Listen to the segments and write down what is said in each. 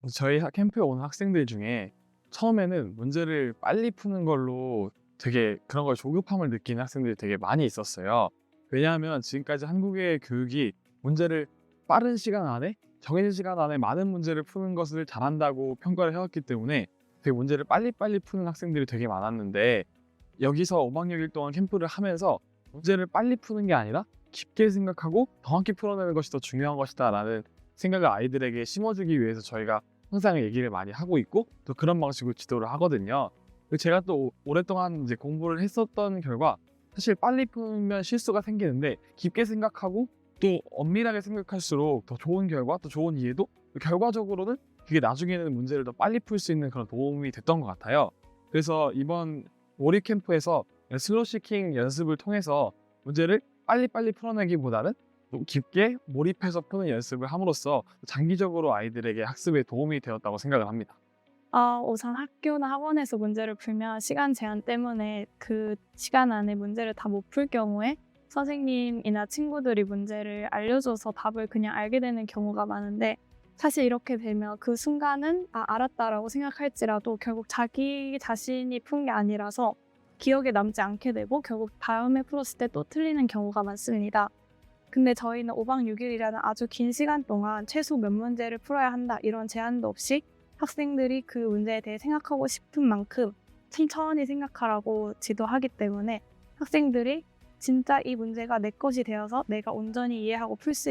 저희 캠프에 온 학생들 중에 처음에는 문제를 빨리 푸는 걸로 되게 그런 걸 조급함을 느끼는 학생들이 되게 많이 있었어요. 왜냐하면 지금까지 한국의 교육이 문제를 빠른 시간 안에 정해진 시간 안에 많은 문제를 푸는 것을 잘한다고 평가를 해왔기 때문에 되게 문제를 빨리빨리 푸는 학생들이 되게 많았는데, 여기서 5박 6일 동안 캠프를 하면서 문제를 빨리 푸는 게 아니라 깊게 생각하고 정확히 풀어내는 것이 더 중요한 것이다 라는 생각을 아이들에게 심어주기 위해서 저희가 항상 얘기를 많이 하고 있고, 또 그런 방식으로 지도를 하거든요. 그리고 제가 또 오랫동안 이제 공부를 했었던 결과, 사실 빨리 풀면 실수가 생기는데 깊게 생각하고 또 엄밀하게 생각할수록 더 좋은 결과, 또 좋은 이해도, 결과적으로는 그게 나중에는 문제를 더 빨리 풀 수 있는 그런 도움이 됐던 것 같아요. 그래서 이번 몰입 캠프에서 슬로우 시킹 연습을 통해서 문제를 빨리빨리 풀어내기보다는 좀 깊게 몰입해서 푸는 연습을 함으로써 장기적으로 아이들에게 학습에 도움이 되었다고 생각을 합니다. 우선 학교나 학원에서 문제를 풀면 시간 제한 때문에 그 시간 안에 문제를 다 못 풀 경우에 선생님이나 친구들이 문제를 알려줘서 답을 그냥 알게 되는 경우가 많은데, 사실 이렇게 되면 그 순간은 '아 알았다.'라고 생각할지라도 결국 자기 자신이 푼 게 아니라서 기억에 남지 않게 되고 결국 다음에 풀었을 때 또 틀리는 경우가 많습니다. 근데 저희는 5박 6 일이라는 아주 긴 시간 동안 최소 몇 문제를 풀어야 한다 이런 제한도 없이 학생들이 그 문제에 대해 생각하고 싶은 만큼 천천히 생각하라고 지도하기 때문에 학생들이 진짜 이 문제가 내 것이 되어서 내가 온전히 이해하고 풀 수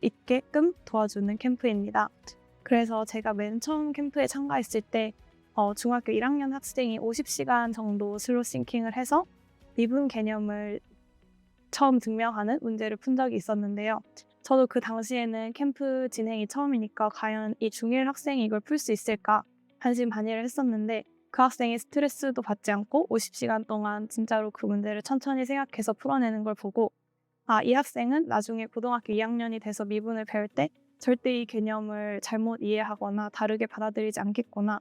있게끔 도와주는 캠프입니다. 그래서 제가 맨 처음 캠프에 참가했을 때 중학교 1학년 학생이 50시간 정도 슬로우 싱킹을 해서 미분 개념을 처음 증명하는 문제를 푼 적이 있었는데요. 저도 그 당시에는 캠프 진행이 처음이니까 '과연 이 중1 학생이 이걸 풀 수 있을까?' 반신반의를 했었는데, 그 학생이 스트레스도 받지 않고 50시간 동안 진짜로 그 문제를 천천히 생각해서 풀어내는 걸 보고 '아 이 학생은 나중에 고등학교 2학년이 돼서 미분을 배울 때 절대 이 개념을 잘못 이해하거나 다르게 받아들이지 않겠구나.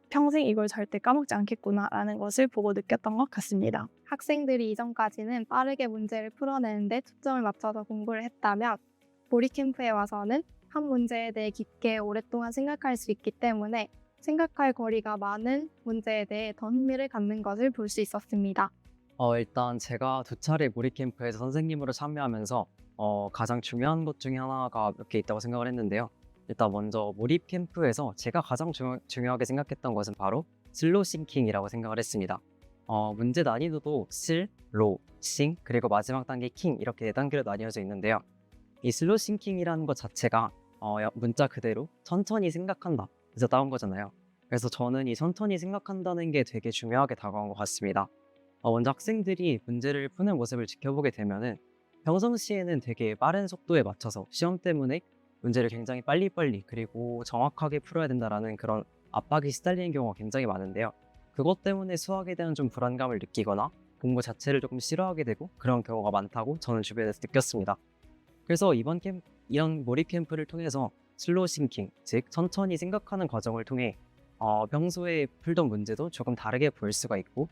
평생 이걸 절대 까먹지 않겠구나'라는 것을 보고 느꼈던 것 같습니다. 학생들이 이전까지는 빠르게 문제를 풀어내는 데 초점을 맞춰서 공부를 했다면, 몰입 캠프에 와서는 한 문제에 대해 깊게 오랫동안 생각할 수 있기 때문에 생각할 거리가 많은 문제에 대해 더 흥미를 갖는 것을 볼 수 있었습니다. 일단 제가 두 차례 몰입 캠프에서 선생님으로 참여하면서 가장 중요한 것 중에 하나가 몇 개 있다고 생각을 했는데요. 일단 먼저 몰입 캠프에서 제가 가장 중요하게 생각했던 것은 바로 슬로우 싱킹이라고 생각을 했습니다. 문제 난이도도 슬, 로, 싱, 그리고 마지막 단계 킹, 이렇게 네 단계로 나뉘어져 있는데요. 이 슬로우 싱킹이라는 것 자체가 문자 그대로 천천히 생각한다, 그래서 따온 거잖아요. 그래서 저는 이 천천히 생각한다는 게 되게 중요하게 다가온 것 같습니다. 먼저 학생들이 문제를 푸는 모습을 지켜보게 되면은 평상시에는 되게 빠른 속도에 맞춰서 시험 때문에 문제를 굉장히 빨리빨리 그리고 정확하게 풀어야 된다라는 그런 압박이 시달리는 경우가 굉장히 많은데요. 그것 때문에 수학에 대한 좀 불안감을 느끼거나 공부 자체를 조금 싫어하게 되고 그런 경우가 많다고 저는 주변에서 느꼈습니다. 그래서 이런 몰입 캠프를 통해서 슬로우 싱킹, 즉 천천히 생각하는 과정을 통해 평소에 풀던 문제도 조금 다르게 볼 수가 있고,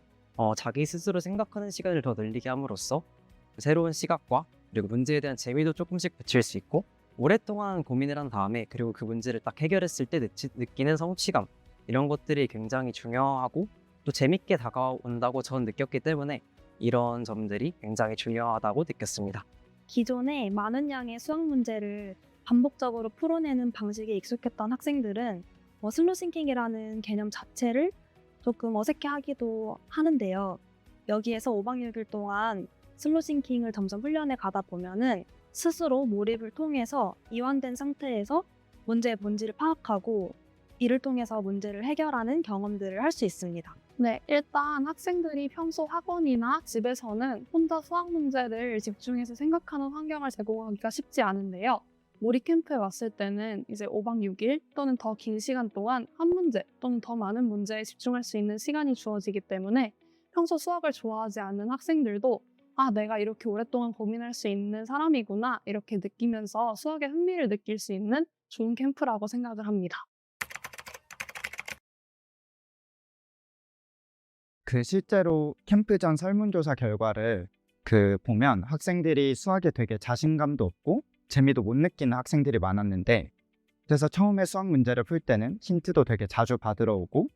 자기 스스로 생각하는 시간을 더 늘리게 함으로써 새로운 시각과 그리고 문제에 대한 재미도 조금씩 붙일 수 있고, 오랫동안 고민을 한 다음에 그리고 그 문제를 딱 해결했을 때 느끼는 성취감, 이런 것들이 굉장히 중요하고 또 재밌게 다가온다고 저는 느꼈기 때문에 이런 점들이 굉장히 중요하다고 느꼈습니다. 기존에 많은 양의 수학 문제를 반복적으로 풀어내는 방식에 익숙했던 학생들은 슬로우 싱킹이라는 개념 자체를 조금 어색해하기도 하는데요. 여기에서 5박 6일 동안 슬로우 싱킹을 점점 훈련해 가다 보면은 스스로 몰입을 통해서 이완된 상태에서 문제의 본질을 파악하고 이를 통해서 문제를 해결하는 경험들을 할 수 있습니다. 네, 일단 학생들이 평소 학원이나 집에서는 혼자 수학 문제를 집중해서 생각하는 환경을 제공하기가 쉽지 않은데요. 몰입 캠프에 왔을 때는 이제 5박 6일 또는 더 긴 시간 동안 한 문제 또는 더 많은 문제에 집중할 수 있는 시간이 주어지기 때문에 평소 수학을 좋아하지 않는 학생들도 '아 내가 이렇게 오랫동안 고민할 수 있는 사람이구나.' 이렇게 느끼면서 수학에 흥미를 느낄 수 있는 좋은 캠프라고 생각을 합니다. 실제로 캠프장 설문조사 결과를 보면 학생들이 수학에 되게 자신감도 없고 재미도 못 느끼는 학생들이 많았는데, 그래서 처음에 수학 문제를 풀 때는 힌트도 되게 자주 받으러 오고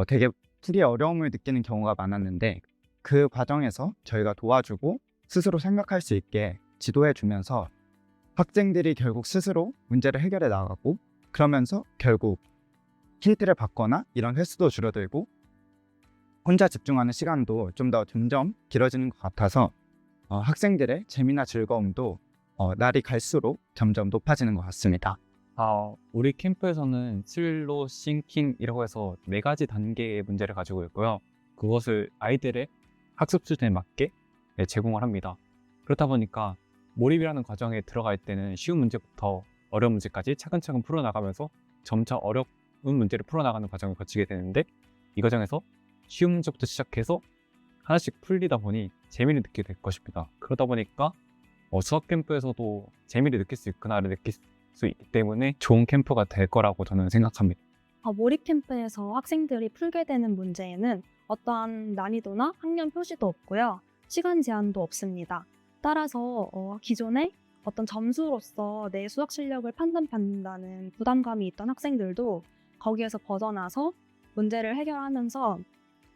되게 풀이에 어려움을 느끼는 경우가 많았는데 그 과정에서 저희가 도와주고 스스로 생각할 수 있게 지도해 주면서 학생들이 결국 스스로 문제를 해결해 나가고 그러면서 결국 힌트를 받거나 이런 횟수도 줄어들고 혼자 집중하는 시간도 좀 더 점점 길어지는 것 같아서 학생들의 재미나 즐거움도 날이 갈수록 점점 높아지는 것 같습니다. 우리 캠프에서는 슬로우 싱킹이라고 해서 4가지 단계의 문제를 가지고 있고요. 그것을 아이들의 학습 수준에 맞게 제공을 합니다. 그렇다 보니까 몰입이라는 과정에 들어갈 때는 쉬운 문제부터 어려운 문제까지 차근차근 풀어나가면서 점차 어려운 문제를 풀어나가는 과정을 거치게 되는데 이 과정에서 쉬운 문제부터 시작해서 하나씩 풀리다 보니 재미를 느끼게 될 것입니다. 그러다 보니까 수학 캠프에서도 재미를 느낄 수 있구나를 느낄 수 있기 때문에 좋은 캠프가 될 거라고 저는 생각합니다. 몰입 캠프에서 학생들이 풀게 되는 문제에는 어떠한 난이도나 학년 표시도 없고요. 시간 제한도 없습니다. 따라서 기존에 어떤 점수로서 내 수학 실력을 판단받는다는 부담감이 있던 학생들도 거기에서 벗어나서 문제를 해결하면서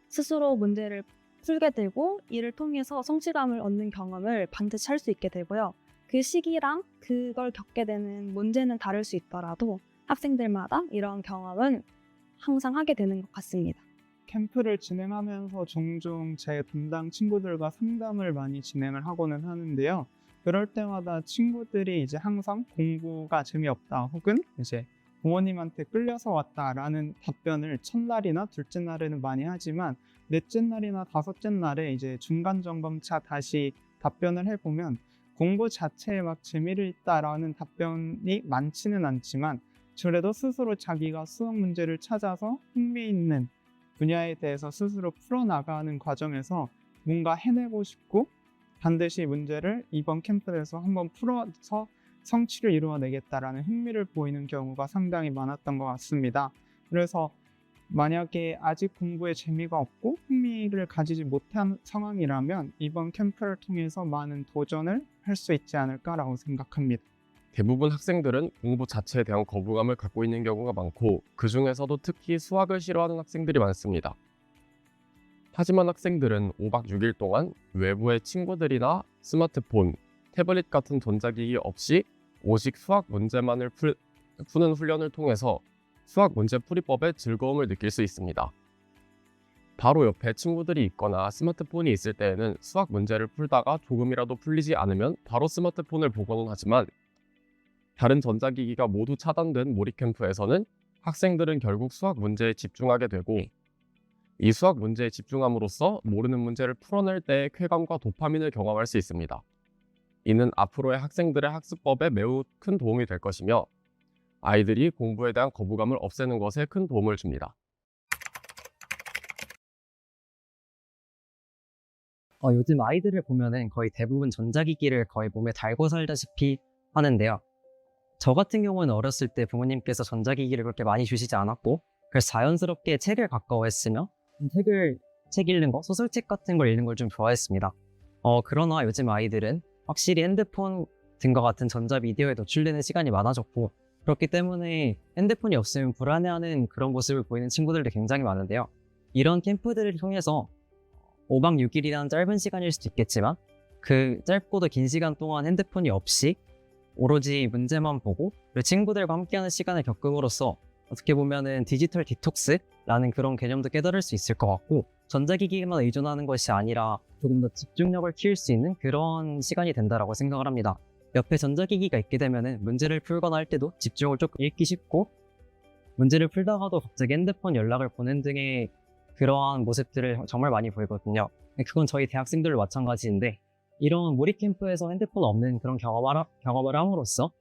스스로 문제를 풀게 되고 이를 통해서 성취감을 얻는 경험을 반드시 할 수 있게 되고요. 그 시기랑 그걸 겪게 되는 문제는 다를 수 있더라도 학생들마다 이런 경험은 항상 하게 되는 것 같습니다. 캠프를 진행하면서 종종 제 담당 친구들과 상담을 많이 진행을 하고는 하는데요. 그럴 때마다 친구들이 이제 항상 공부가 재미없다 혹은 이제 부모님한테 끌려서 왔다라는 답변을 첫날이나 둘째 날에는 많이 하지만 넷째 날이나 다섯째 날에 이제 중간 점검차 다시 답변을 해보면 공부 자체에 막 재미를 있다라는 답변이 많지는 않지만 그래도 스스로 자기가 수학 문제를 찾아서 흥미있는 분야에 대해서 스스로 풀어나가는 과정에서 뭔가 해내고 싶고 반드시 문제를 이번 캠프에서 한번 풀어서 성취를 이루어내겠다라는 흥미를 보이는 경우가 상당히 많았던 것 같습니다. 그래서 만약에 아직 공부에 재미가 없고 흥미를 가지지 못한 상황이라면 이번 캠프를 통해서 많은 도전을 할 수 있지 않을까라고 생각합니다. 대부분 학생들은 공부 자체에 대한 거부감을 갖고 있는 경우가 많고 그 중에서도 특히 수학을 싫어하는 학생들이 많습니다. 하지만 학생들은 5박 6일 동안 외부의 친구들이나 스마트폰, 태블릿 같은 전자기기 없이 오직 수학 문제만을 푸는 훈련을 통해서 수학 문제 풀이법의 즐거움을 느낄 수 있습니다. 바로 옆에 친구들이 있거나 스마트폰이 있을 때에는 수학 문제를 풀다가 조금이라도 풀리지 않으면 바로 스마트폰을 보고는 하지만 다른 전자기기가 모두 차단된 몰입캠프에서는 학생들은 결국 수학 문제에 집중하게 되고 이 수학 문제에 집중함으로써 모르는 문제를 풀어낼 때의 쾌감과 도파민을 경험할 수 있습니다. 이는 앞으로의 학생들의 학습법에 매우 큰 도움이 될 것이며 아이들이 공부에 대한 거부감을 없애는 것에 큰 도움을 줍니다. 요즘 아이들을 보면은 거의 대부분 전자기기를 거의 몸에 달고 살다시피 하는데요. 저 같은 경우는 어렸을 때 부모님께서 전자기기를 그렇게 많이 주시지 않았고 그래서 자연스럽게 책을 가까워했으며 책 읽는 거, 소설책 같은 걸 읽는 걸 좀 좋아했습니다. 그러나 요즘 아이들은 확실히 핸드폰 등과 같은 전자미디어에 노출되는 시간이 많아졌고 그렇기 때문에 핸드폰이 없으면 불안해하는 그런 모습을 보이는 친구들도 굉장히 많은데요. 이런 캠프들을 통해서 5박 6일이라는 짧은 시간일 수도 있겠지만 그 짧고도 긴 시간 동안 핸드폰이 없이 오로지 문제만 보고 그리고 친구들과 함께하는 시간을 겪음으로써 어떻게 보면은 디지털 디톡스라는 그런 개념도 깨달을 수 있을 것 같고 전자기기에만 의존하는 것이 아니라 조금 더 집중력을 키울 수 있는 그런 시간이 된다라고 생각을 합니다. 옆에 전자기기가 있게 되면은 문제를 풀거나 할 때도 집중을 조금 잃기 쉽고 문제를 풀다가도 갑자기 핸드폰 연락을 보는 등의 그러한 모습들을 정말 많이 보이거든요. 그건 저희 대학생들도 마찬가지인데 이런 몰입캠프에서 핸드폰 없는 그런 경험을 함으로써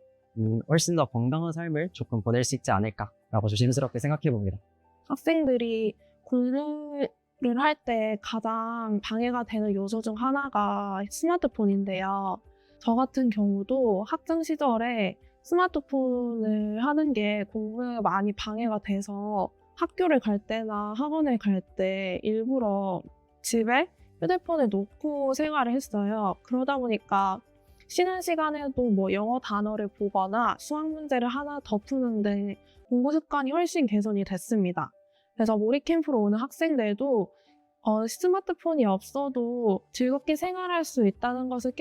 훨씬 더 건강한 삶을 조금 보낼 수 있지 않을까라고 조심스럽게 생각해 봅니다. 학생들이 공부를 할 때 가장 방해가 되는 요소 중 하나가 스마트폰인데요. 저 같은 경우도 학창 시절에 스마트폰을 하는 게 공부에 많이 방해가 돼서 학교를 갈 때나 학원을 갈 때 일부러 집에 휴대폰을 놓고 생활을 했어요. 그러다 보니까 쉬는 시간에도 뭐 영어 단어를 보거나 수학 문제를 하나 더 푸는 등 공부 습관이 훨씬 개선이 됐습니다. 그래서 몰입 캠프로 오는 학생들도 스마트폰이 없어도 즐겁게 생활할 수 있다는 것을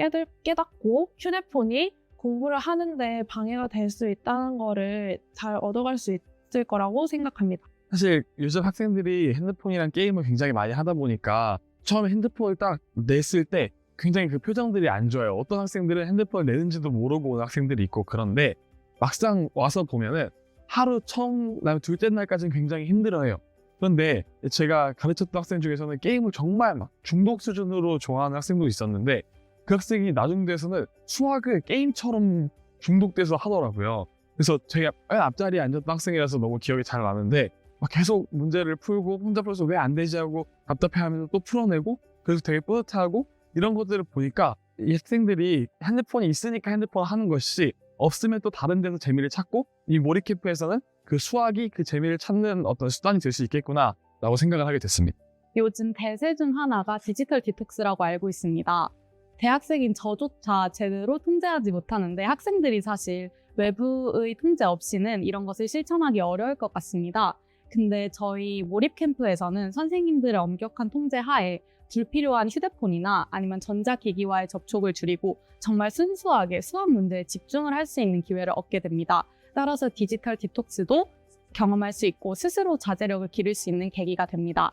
깨닫고 휴대폰이 공부를 하는데 방해가 될 수 있다는 거를 잘 얻어갈 수 있을 거라고 생각합니다. 사실 요즘 학생들이 핸드폰이랑 게임을 굉장히 많이 하다 보니까 처음에 핸드폰을 딱 냈을 때 굉장히 그 표정들이 안 좋아요. 어떤 학생들은 핸드폰을 내는지도 모르고 온 학생들이 있고, 그런데 막상 와서 보면은 하루 처음, 그다음에 둘째 날까지는 굉장히 힘들어해요. 그런데 제가 가르쳤던 학생 중에서는 게임을 정말 막 중독 수준으로 좋아하는 학생도 있었는데, 그 학생이 나중 돼서는 수학을 게임처럼 중독돼서 하더라고요. 그래서 제가 맨 앞자리에 앉았던 학생이라서 너무 기억이 잘 나는데, 막 계속 문제를 풀고 혼자 풀어서 왜 안 되지 하고 답답해하면서 또 풀어내고, 그래서 되게 뿌듯하고, 이런 것들을 보니까 이 학생들이 핸드폰이 있으니까 핸드폰 하는 것이, 없으면 또 다른 데서 재미를 찾고, 이 몰입 캠프에서는 그 수학이 그 재미를 찾는 어떤 수단이 될 수 있겠구나 라고 생각을 하게 됐습니다. 요즘 대세 중 하나가 디지털 디톡스라고 알고 있습니다. 대학생인 저조차 제대로 통제하지 못하는데 학생들이 사실 외부의 통제 없이는 이런 것을 실천하기 어려울 것 같습니다. 근데 저희 몰입 캠프에서는 선생님들의 엄격한 통제 하에 불필요한 휴대폰이나 아니면 전자기기와의 접촉을 줄이고 정말 순수하게 수학 문제에 집중을 할 수 있는 기회를 얻게 됩니다. 따라서 디지털 디톡스도 경험할 수 있고 스스로 자제력을 기를 수 있는 계기가 됩니다.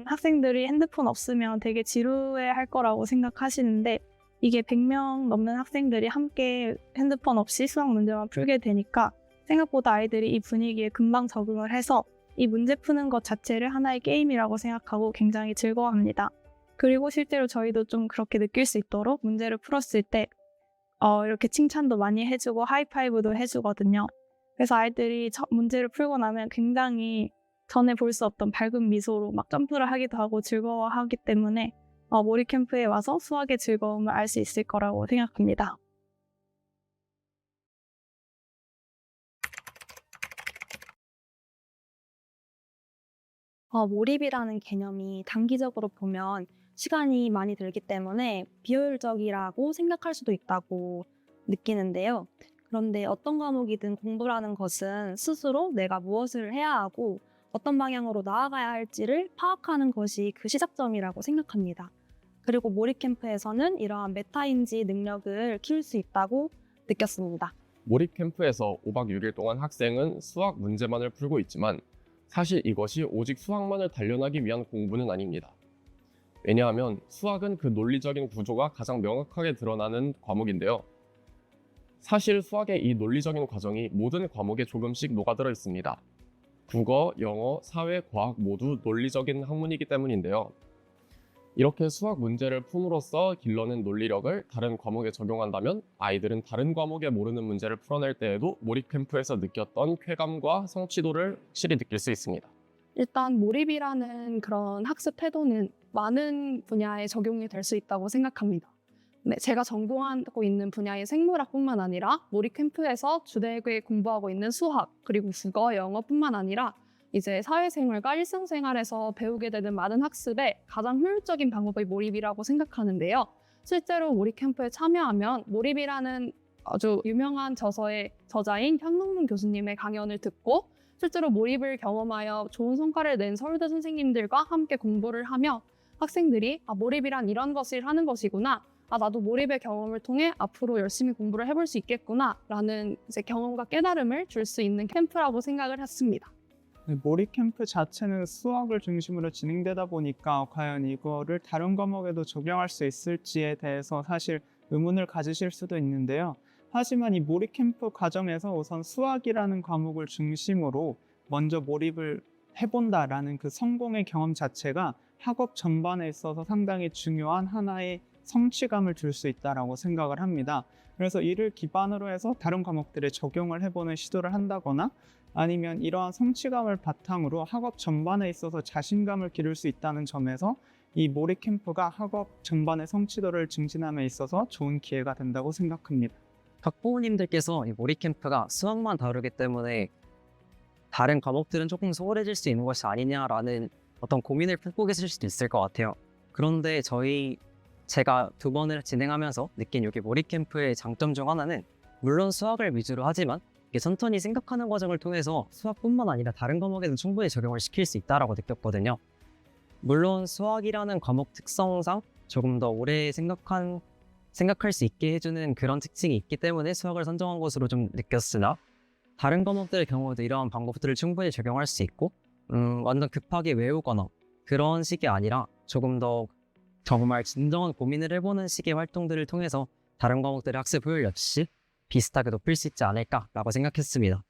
학생들이 핸드폰 없으면 되게 지루해할 거라고 생각하시는데, 이게 100명 넘는 학생들이 함께 핸드폰 없이 수학 문제만 풀게 되니까 생각보다 아이들이 이 분위기에 금방 적응을 해서 이 문제 푸는 것 자체를 하나의 게임이라고 생각하고 굉장히 즐거워합니다. 그리고 실제로 저희도 좀 그렇게 느낄 수 있도록 문제를 풀었을 때 이렇게 칭찬도 많이 해주고 하이파이브도 해주거든요. 그래서 아이들이 문제를 풀고 나면 굉장히 전에 볼 수 없던 밝은 미소로 막 점프를 하기도 하고 즐거워하기 때문에 몰입 캠프에 와서 수학의 즐거움을 알 수 있을 거라고 생각합니다. 몰입이라는 개념이 단기적으로 보면 시간이 많이 들기 때문에 비효율적이라고 생각할 수도 있다고 느끼는데요. 그런데 어떤 과목이든 공부라는 것은 스스로 내가 무엇을 해야 하고 어떤 방향으로 나아가야 할지를 파악하는 것이 그 시작점이라고 생각합니다. 그리고 몰입 캠프에서는 이러한 메타인지 능력을 키울 수 있다고 느꼈습니다. 몰입 캠프에서 5박 6일 동안 학생은 수학 문제만을 풀고 있지만 사실 이것이 오직 수학만을 단련하기 위한 공부는 아닙니다. 왜냐하면 수학은 그 논리적인 구조가 가장 명확하게 드러나는 과목인데요. 사실 수학의 이 논리적인 과정이 모든 과목에 조금씩 녹아들어 있습니다. 국어, 영어, 사회, 과학 모두 논리적인 학문이기 때문인데요. 이렇게 수학 문제를 푼으로써 길러낸 논리력을 다른 과목에 적용한다면 아이들은 다른 과목에 모르는 문제를 풀어낼 때에도 몰입 캠프에서 느꼈던 쾌감과 성취도를 확실히 느낄 수 있습니다. 일단 몰입이라는 그런 학습 태도는 많은 분야에 적용이 될 수 있다고 생각합니다. 네, 제가 전공하고 있는 분야의 생물학뿐만 아니라 몰입 캠프에서 주되게 공부하고 있는 수학, 그리고 국어, 영어뿐만 아니라 이제 사회생활과 일상생활에서 배우게 되는 많은 학습에 가장 효율적인 방법이 몰입이라고 생각하는데요. 실제로 몰입 캠프에 참여하면 몰입이라는 아주 유명한 저서의 저자인 현동문 교수님의 강연을 듣고 실제로 몰입을 경험하여 좋은 성과를 낸 서울대 선생님들과 함께 공부를 하며 학생들이 몰입이란 이런 것을 하는 것이구나, 나도 몰입의 경험을 통해 앞으로 열심히 공부를 해볼 수 있겠구나 라는 이제 경험과 깨달음을 줄 수 있는 캠프라고 생각을 했습니다. 네, 몰입 캠프 자체는 수학을 중심으로 진행되다 보니까 과연 이거를 다른 과목에도 적용할 수 있을지에 대해서 사실 의문을 가지실 수도 있는데요. 하지만 이 몰입 캠프 과정에서 우선 수학이라는 과목을 중심으로 먼저 몰입을 해본다라는 그 성공의 경험 자체가 학업 전반에 있어서 상당히 중요한 하나의 성취감을 줄 수 있다고 생각을 합니다. 그래서 이를 기반으로 해서 다른 과목들에 적용을 해보는 시도를 한다거나 아니면 이러한 성취감을 바탕으로 학업 전반에 있어서 자신감을 기를 수 있다는 점에서 이 몰입 캠프가 학업 전반의 성취도를 증진함에 있어서 좋은 기회가 된다고 생각합니다. 학부모님들께서 이 몰입 캠프가 수학만 다루기 때문에 다른 과목들은 조금 소홀해질 수 있는 것이 아니냐라는 어떤 고민을 품고 계실 수도 있을 것 같아요. 그런데 저희 제가 2번을 진행하면서 느낀 여기 몰입 캠프의 장점 중 하나는 물론 수학을 위주로 하지만 이게 천천히 생각하는 과정을 통해서 수학뿐만 아니라 다른 과목에도 충분히 적용을 시킬 수 있다고 느꼈거든요. 물론 수학이라는 과목 특성상 조금 더 오래 생각할 수 있게 해주는 그런 특징이 있기 때문에 수학을 선정한 것으로 좀 느꼈으나 다른 과목들의 경우도 이러한 방법들을 충분히 적용할 수 있고 완전 급하게 외우거나 그런 식이 아니라 조금 더 정말 진정한 고민을 해보는 식의 활동들을 통해서 다른 과목들의 학습 효율 역시 비슷하게 높일 수 있지 않을까라고 생각했습니다.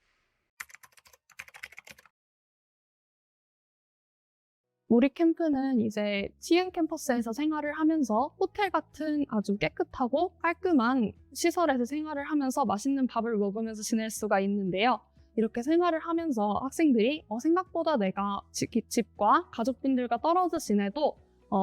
몰입 캠프는 이제 TN 캠퍼스에서 생활을 하면서 호텔 같은 아주 깨끗하고 깔끔한 시설에서 생활을 하면서 맛있는 밥을 먹으면서 지낼 수가 있는데요. 이렇게 생활을 하면서 학생들이 생각보다 내가 집과 가족분들과 떨어져 지내도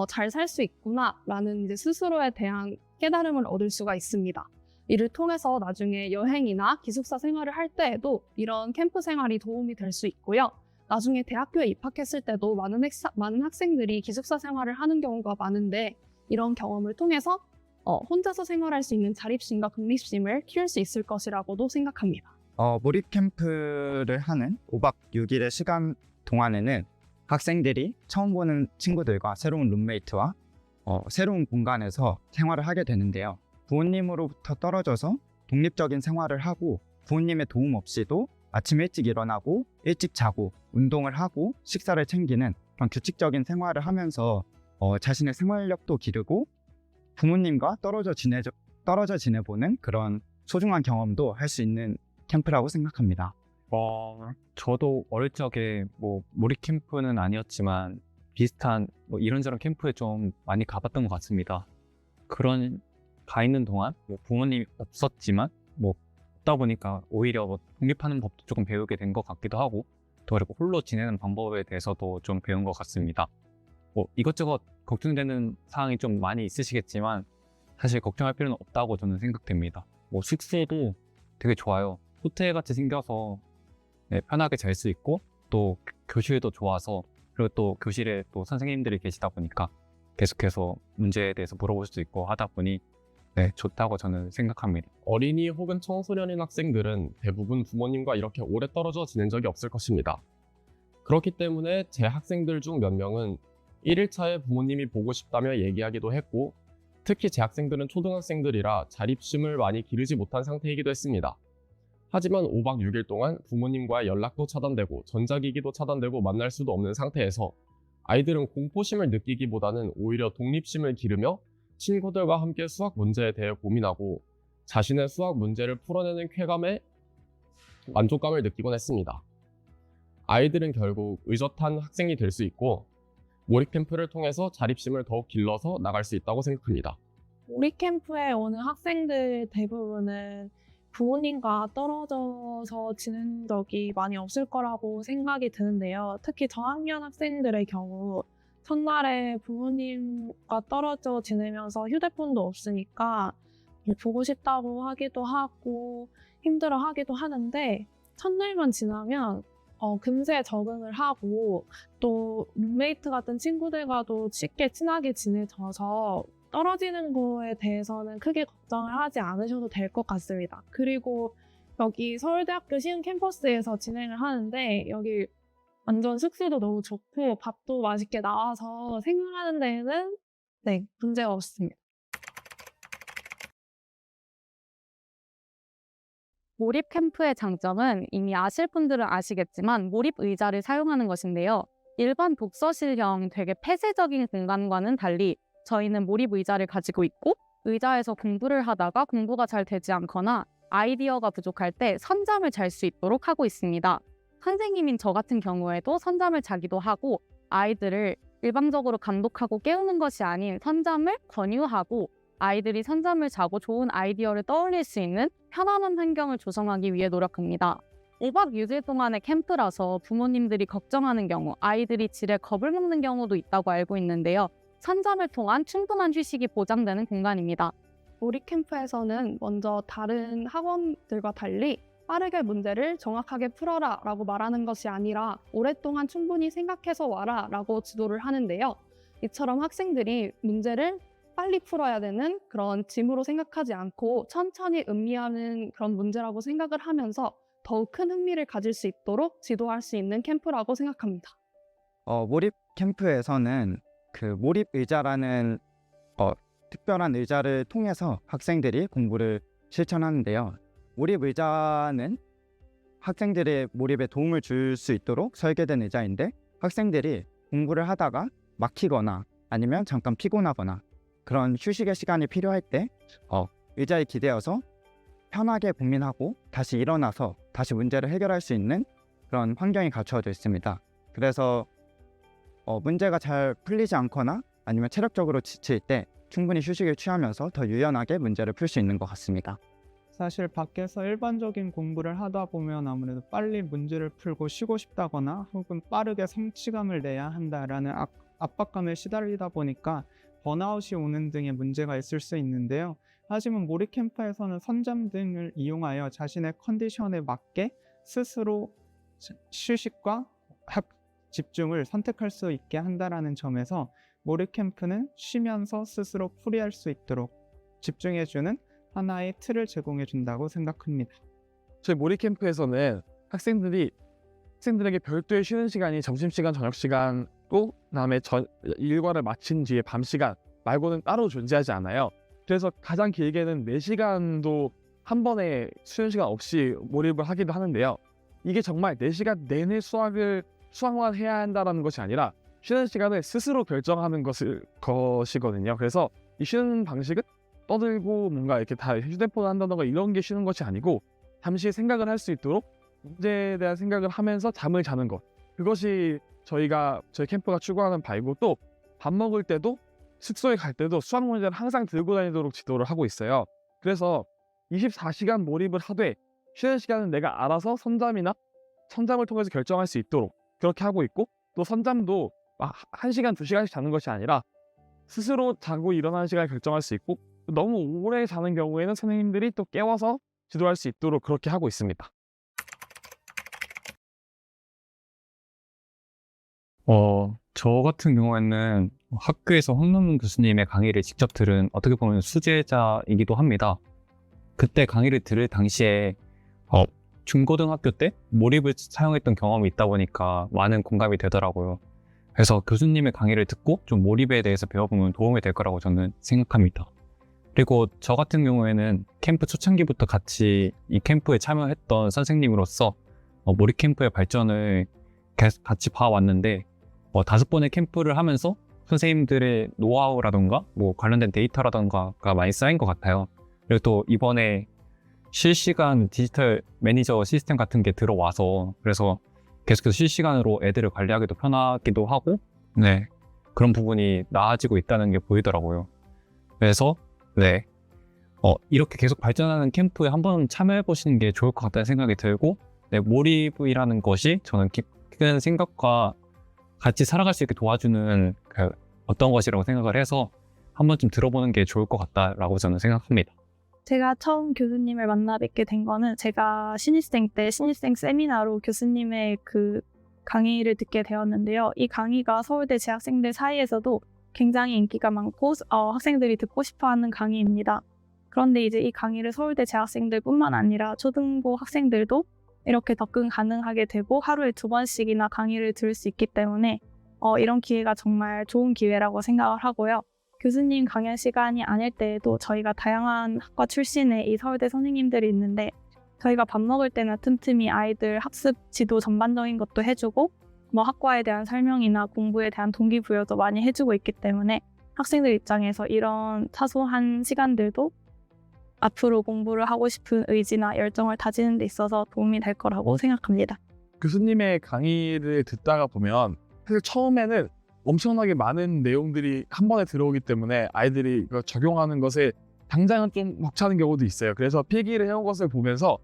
잘 살 수 있구나 라는 이제 스스로에 대한 깨달음을 얻을 수가 있습니다. 이를 통해서 나중에 여행이나 기숙사 생활을 할 때에도 이런 캠프 생활이 도움이 될 수 있고요. 나중에 대학교에 입학했을 때도 많은 학생들이 기숙사 생활을 하는 경우가 많은데 이런 경험을 통해서 혼자서 생활할 수 있는 자립심과 독립심을 키울 수 있을 것이라고도 생각합니다. 몰입 캠프를 하는 5박 6일의 시간 동안에는 학생들이 처음 보는 친구들과 새로운 룸메이트와 새로운 공간에서 생활을 하게 되는데요. 부모님으로부터 떨어져서 독립적인 생활을 하고 부모님의 도움 없이도 아침 일찍 일어나고 일찍 자고 운동을 하고 식사를 챙기는 그런 규칙적인 생활을 하면서 자신의 생활력도 기르고 부모님과 떨어져 지내보는 그런 소중한 경험도 할 수 있는 캠프라고 생각합니다. 저도 어릴 적에 몰입 캠프는 아니었지만 비슷한 이런저런 캠프에 좀 많이 가봤던 것 같습니다. 그런 가 있는 동안 부모님이 없었지만 없다 보니까 오히려 독립하는 법도 조금 배우게 된 것 같기도 하고 또 그리고 홀로 지내는 방법에 대해서도 좀 배운 것 같습니다. 이것저것 걱정되는 사항이 좀 많이 있으시겠지만 사실 걱정할 필요는 없다고 저는 생각됩니다. 숙소도 되게 좋아요. 호텔같이 생겨서 편하게 잘 수 있고 또 교실도 좋아서 그리고 또 교실에 또 선생님들이 계시다 보니까 계속해서 문제에 대해서 물어볼 수도 있고 하다 보니 좋다고 저는 생각합니다. 어린이 혹은 청소년인 학생들은 대부분 부모님과 이렇게 오래 떨어져 지낸 적이 없을 것입니다. 그렇기 때문에 제 학생들 중 몇 명은 1일차에 부모님이 보고 싶다며 얘기하기도 했고 특히 제 학생들은 초등학생들이라 자립심을 많이 기르지 못한 상태이기도 했습니다. 하지만 5박 6일 동안 부모님과의 연락도 차단되고 전자기기도 차단되고 만날 수도 없는 상태에서 아이들은 공포심을 느끼기보다는 오히려 독립심을 기르며 친구들과 함께 수학 문제에 대해 고민하고 자신의 수학 문제를 풀어내는 쾌감에 만족감을 느끼곤 했습니다. 아이들은 결국 의젓한 학생이 될 수 있고 몰입 캠프를 통해서 자립심을 더욱 길러서 나갈 수 있다고 생각합니다. 몰입 캠프에 오는 학생들 대부분은 부모님과 떨어져서 지낸 적이 많이 없을 거라고 생각이 드는데요. 특히 저학년 학생들의 경우 첫날에 부모님과 떨어져 지내면서 휴대폰도 없으니까 보고 싶다고 하기도 하고 힘들어 하기도 하는데 첫날만 지나면 금세 적응을 하고 또 룸메이트 같은 친구들과도 쉽게 친하게 지내져서 떨어지는 거에 대해서는 크게 걱정을 하지 않으셔도 될 것 같습니다. 그리고 여기 서울대학교 시흥 캠퍼스에서 진행을 하는데 여기 완전 숙소도 너무 좋고 밥도 맛있게 나와서 생활하는 데에는 문제가 없습니다. 몰입 캠프의 장점은 이미 아실 분들은 아시겠지만 몰입 의자를 사용하는 것인데요. 일반 독서실형 되게 폐쇄적인 공간과는 달리 저희는 몰입 의자를 가지고 있고 의자에서 공부를 하다가 공부가 잘 되지 않거나 아이디어가 부족할 때 선잠을 잘 수 있도록 하고 있습니다. 선생님인 저 같은 경우에도 선잠을 자기도 하고 아이들을 일방적으로 감독하고 깨우는 것이 아닌 선잠을 권유하고 아이들이 선잠을 자고 좋은 아이디어를 떠올릴 수 있는 편안한 환경을 조성하기 위해 노력합니다. 5박 6일 동안의 캠프라서 부모님들이 걱정하는 경우 아이들이 지레 겁을 먹는 경우도 있다고 알고 있는데요. 선잠을 통한 충분한 휴식이 보장되는 공간입니다. 몰입 캠프에서는 먼저 다른 학원들과 달리 빠르게 문제를 정확하게 풀어라 라고 말하는 것이 아니라 오랫동안 충분히 생각해서 와라 라고 지도를 하는데요. 이처럼 학생들이 문제를 빨리 풀어야 되는 그런 짐으로 생각하지 않고 천천히 음미하는 그런 문제라고 생각을 하면서 더욱 큰 흥미를 가질 수 있도록 지도할 수 있는 캠프라고 생각합니다. 몰입 캠프에서는 그 몰입 의자라는 특별한 의자를 통해서 학생들이 공부를 실천하는데요. 몰입 의자는 학생들의 몰입에 도움을 줄 수 있도록 설계된 의자인데 학생들이 공부를 하다가 막히거나 아니면 잠깐 피곤하거나 그런 휴식의 시간이 필요할 때 의자에 기대어서 편하게 고민하고 다시 일어나서 다시 문제를 해결할 수 있는 그런 환경이 갖추어져 있습니다. 그래서 문제가 잘 풀리지 않거나 아니면 체력적으로 지칠 때 충분히 휴식을 취하면서 더 유연하게 문제를 풀 수 있는 것 같습니다. 사실 밖에서 일반적인 공부를 하다 보면 아무래도 빨리 문제를 풀고 쉬고 싶다거나 혹은 빠르게 성취감을 내야 한다라는 압박감에 시달리다 보니까 번아웃이 오는 등의 문제가 있을 수 있는데요. 하지만 몰입 캠프에서는 선잠 등을 이용하여 자신의 컨디션에 맞게 스스로 휴식과 집중을 선택할 수 있게 한다는 점에서 몰입 캠프는 쉬면서 스스로 풀이할 수 있도록 집중해주는 하나의 틀을 제공해 준다고 생각합니다. 저희 몰입 캠프에서는 학생들에게 별도의 쉬는 시간이 점심시간, 저녁시간 또 그다음에 일과를 마친 뒤에 밤시간 말고는 따로 존재하지 않아요. 그래서 가장 길게는 4시간도 한 번에 쉬는 시간 없이 몰입을 하기도 하는데요. 이게 정말 4시간 내내 수학만 해야 한다는 것이 아니라 쉬는 시간을 스스로 결정하는 것이거든요. 그래서 이 쉬는 방식은 떠들고 뭔가 이렇게 다 휴대폰 한다던가 이런 게 쉬는 것이 아니고 잠시 생각을 할 수 있도록 문제에 대한 생각을 하면서 잠을 자는 것, 그것이 저희 캠프가 추구하는 바이고, 또 밥 먹을 때도 숙소에 갈 때도 수학 문제를 항상 들고 다니도록 지도를 하고 있어요. 그래서 24시간 몰입을 하되 쉬는 시간은 내가 알아서 선잠을 통해서 결정할 수 있도록 그렇게 하고 있고, 또 선잠도 1시간, 2시간씩 자는 것이 아니라 스스로 자고 일어나는 시간을 결정할 수 있고, 너무 오래 자는 경우에는 선생님들이 또 깨워서 지도할 수 있도록 그렇게 하고 있습니다. 저 같은 경우에는 학교에서 황남문 교수님의 강의를 직접 들은 어떻게 보면 수제자이기도 합니다. 그때 강의를 들을 당시에 중고등학교 때 몰입을 사용했던 경험이 있다 보니까 많은 공감이 되더라고요. 그래서 교수님의 강의를 듣고 좀 몰입에 대해서 배워보면 도움이 될 거라고 저는 생각합니다. 그리고 저 같은 경우에는 캠프 초창기부터 같이 이 캠프에 참여했던 선생님으로서 몰입 캠프의 발전을 계속 같이 봐왔는데 5번의 캠프를 하면서 선생님들의 노하우라던가 관련된 데이터라던가가 많이 쌓인 것 같아요. 그리고 또 이번에 실시간 디지털 매니저 시스템 같은 게 들어와서 그래서 계속해서 실시간으로 애들을 관리하기도 편하기도 하고 그런 부분이 나아지고 있다는 게 보이더라고요. 그래서 이렇게 계속 발전하는 캠프에 한번 참여해 보시는 게 좋을 것 같다는 생각이 들고, 몰입이라는 것이 저는 큰 생각과 같이 살아갈 수 있게 도와주는 어떤 것이라고 생각을 해서 한 번쯤 들어보는 게 좋을 것 같다라고 저는 생각합니다. 제가 처음 교수님을 만나 뵙게 된 거는 제가 신입생 때 신입생 세미나로 교수님의 그 강의를 듣게 되었는데요. 이 강의가 서울대 재학생들 사이에서도 굉장히 인기가 많고 학생들이 듣고 싶어하는 강의입니다. 그런데 이제 이 강의를 서울대 재학생들뿐만 아니라 초등부 학생들도 이렇게 접근 가능하게 되고 하루에 2번씩이나 강의를 들을 수 있기 때문에 이런 기회가 정말 좋은 기회라고 생각을 하고요. 교수님 강연 시간이 아닐 때에도 저희가 다양한 학과 출신의 이 서울대 선생님들이 있는데 저희가 밥 먹을 때나 틈틈이 아이들 학습 지도 전반적인 것도 해주고 학과에 대한 설명이나 공부에 대한 동기부여도 많이 해주고 있기 때문에 학생들 입장에서 이런 사소한 시간들도 앞으로 공부를 하고 싶은 의지나 열정을 다지는 데 있어서 도움이 될 거라고 생각합니다. 교수님의 강의를 듣다가 보면 사실 처음에는 엄청나게 많은 내용들이 한 번에 들어오기 때문에 아이들이 이거 적용하는 것에 당장은 좀 벅차는 경우도 있어요. 그래서 필기를 해온 것을 보면서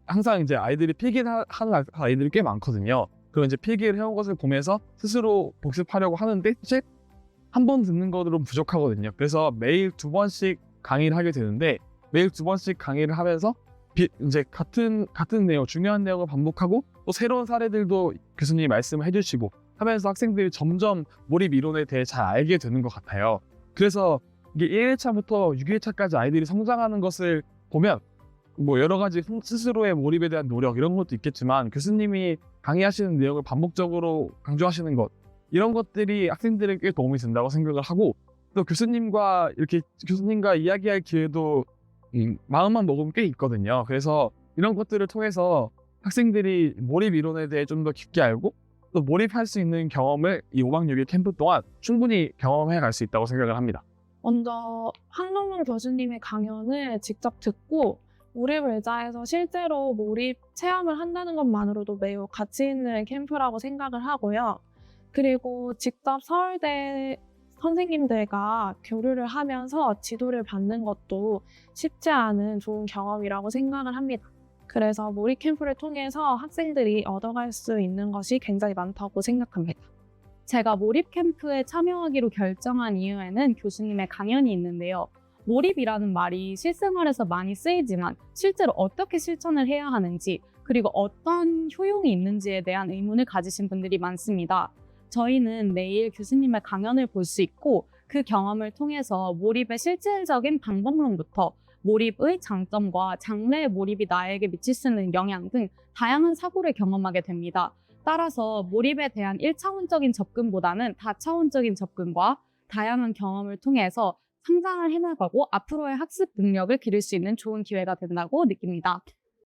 항상 이제 아이들이 필기를 하는 아이들이 꽤 많거든요. 그럼 이제 필기를 해온 것을 보면서 스스로 복습하려고 하는데 사실 한 번 듣는 것으로는 부족하거든요. 그래서 매일 2번씩 강의를 하게 되는데 매일 2번씩 강의를 하면서 이제 같은 내용, 중요한 내용을 반복하고 또 새로운 사례들도 교수님이 말씀을 해주시고 하면서 학생들이 점점 몰입 이론에 대해 잘 알게 되는 것 같아요. 그래서 이게 1회차부터 6회차까지 아이들이 성장하는 것을 보면 뭐 여러 가지 스스로의 몰입에 대한 노력 이런 것도 있겠지만 교수님이 강의하시는 내용을 반복적으로 강조하시는 것 이런 것들이 학생들에게 도움이 된다고 생각을 하고 또 교수님과 이야기할 기회도 마음만 먹으면 꽤 있거든요. 그래서 이런 것들을 통해서 학생들이 몰입 이론에 대해 좀 더 깊게 알고 또 몰입할 수 있는 경험을 이 5박 6일 캠프 동안 충분히 경험해 갈 수 있다고 생각을 합니다. 먼저 한동훈 교수님의 강연을 직접 듣고 몰입 의자에서 실제로 몰입 체험을 한다는 것만으로도 매우 가치 있는 캠프라고 생각을 하고요. 그리고 직접 서울대 선생님들과 교류를 하면서 지도를 받는 것도 쉽지 않은 좋은 경험이라고 생각을 합니다. 그래서 몰입 캠프를 통해서 학생들이 얻어갈 수 있는 것이 굉장히 많다고 생각합니다. 제가 몰입 캠프에 참여하기로 결정한 이유에는 교수님의 강연이 있는데요. 몰입이라는 말이 실생활에서 많이 쓰이지만 실제로 어떻게 실천을 해야 하는지 그리고 어떤 효용이 있는지에 대한 의문을 가지신 분들이 많습니다. 저희는 내일 교수님의 강연을 볼 수 있고 그 경험을 통해서 몰입의 실질적인 방법론부터 몰입의 장점과 장래의 몰입이 나에게 미칠 수 있는 영향 등 다양한 사고를 경험하게 됩니다. 따라서 몰입에 대한 1차원적인 접근보다는 다차원적인 접근과 다양한 경험을 통해서 성장을 해나가고 앞으로의 학습 능력을 기를 수 있는 좋은 기회가 된다고 느낍니다.